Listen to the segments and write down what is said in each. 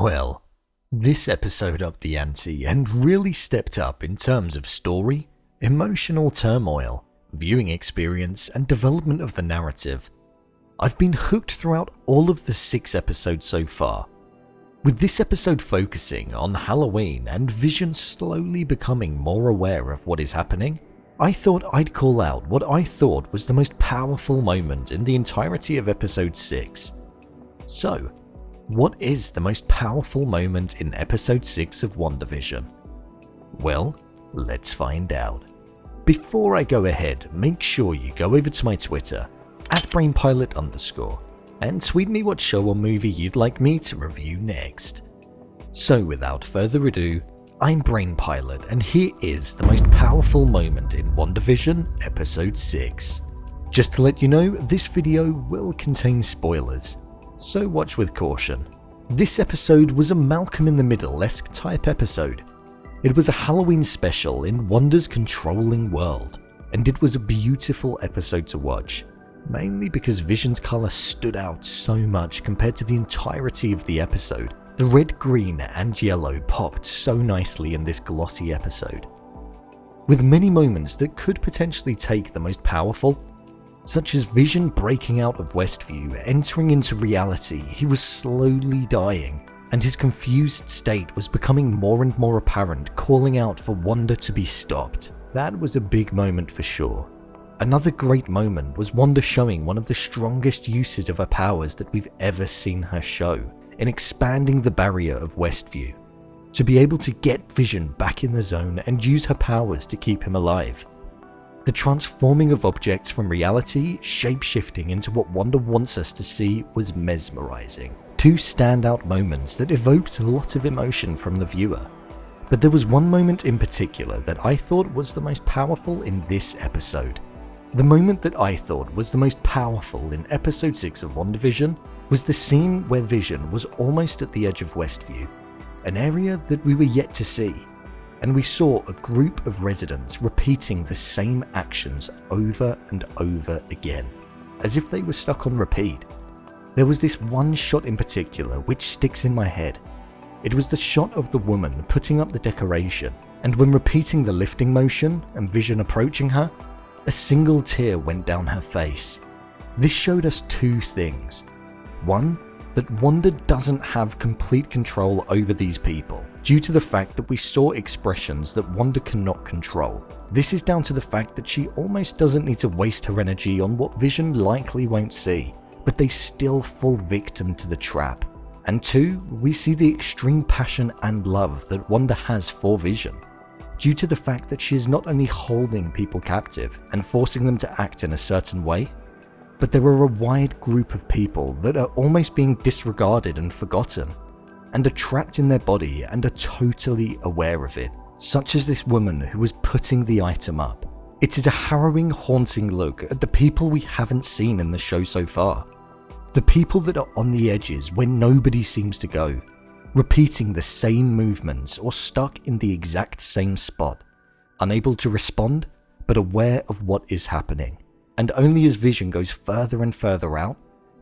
Well, this episode upped the ante and really stepped up in terms of story, emotional turmoil, viewing experience, and development of the narrative. I've been hooked throughout all of the 6 episodes so far, with this episode focusing on Halloween and Vision slowly becoming more aware of what is happening. I thought I'd call out what I thought was the most powerful moment in the entirety of episode 6. So, what is the most powerful moment in episode 6 of Wandavision? Well, let's find out. Before I go ahead, make sure you go over to my Twitter, @brainpilot_, and tweet me what show or movie you'd like me to review next. So without further ado, I'm Brainpilot, and here is the most powerful moment in Wandavision episode 6. Just to let you know, this video will contain spoilers, so watch with caution. This episode was a Malcolm in the Middle-esque type episode. It was a Halloween special in Wanda's controlling world, and it was a beautiful episode to watch, mainly because Vision's colour stood out so much compared to the entirety of the episode. The red, green, and yellow popped so nicely in this glossy episode, with many moments that could potentially take the most powerful, such as Vision breaking out of Westview, entering into reality. He was slowly dying, and his confused state was becoming more and more apparent, calling out for Wanda to be stopped. That was a big moment for sure. Another great moment was Wanda showing one of the strongest uses of her powers that we've ever seen her show, in expanding the barrier of Westview, to be able to get Vision back in the zone and use her powers to keep him alive. The transforming of objects from reality, shape-shifting into what Wanda wants us to see, was mesmerizing. 2 standout moments that evoked a lot of emotion from the viewer. But there was one moment in particular that I thought was the most powerful in this episode. The moment that I thought was the most powerful in episode 6 of WandaVision was the scene where Vision was almost at the edge of Westview, an area that we were yet to see, and we saw a group of residents repeating the same actions over and over again, as if they were stuck on repeat. There was this one shot in particular which sticks in my head. It was the shot of the woman putting up the decoration, and when repeating the lifting motion and Vision approaching her, a single tear went down her face. This showed us 2 things. One, that Wanda doesn't have complete control over these people, due to the fact that we saw expressions that Wanda cannot control. This is down to the fact that she almost doesn't need to waste her energy on what Vision likely won't see, but they still fall victim to the trap. And 2, we see the extreme passion and love that Wanda has for Vision, due to the fact that she is not only holding people captive and forcing them to act in a certain way, but there are a wide group of people that are almost being disregarded and forgotten, and are trapped in their body and are totally aware of it, such as this woman who was putting the item up. It is a harrowing, haunting look at the people we haven't seen in the show so far. The people that are on the edges where nobody seems to go, repeating the same movements or stuck in the exact same spot, unable to respond but aware of what is happening. And only as Vision goes further and further out,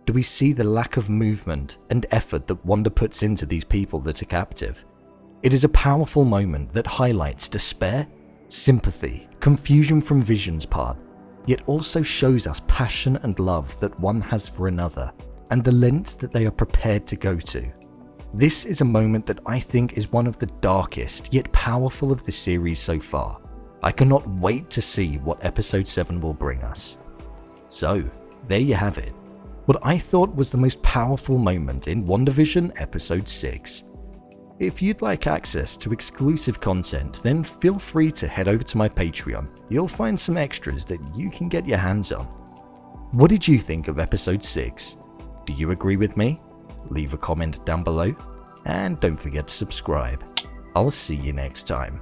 do we see the lack of movement and effort that Wanda puts into these people that are captive. It is a powerful moment that highlights despair, sympathy, confusion from Vision's part, yet also shows us passion and love that one has for another, and the lengths that they are prepared to go to. This is a moment that I think is one of the darkest yet powerful of the series so far. I cannot wait to see what episode 7 will bring us. So, there you have it. What I thought was the most powerful moment in WandaVision episode 6. If you'd like access to exclusive content, then feel free to head over to my Patreon. You'll find some extras that you can get your hands on. What did you think of episode 6? Do you agree with me? Leave a comment down below, and don't forget to subscribe. I'll see you next time.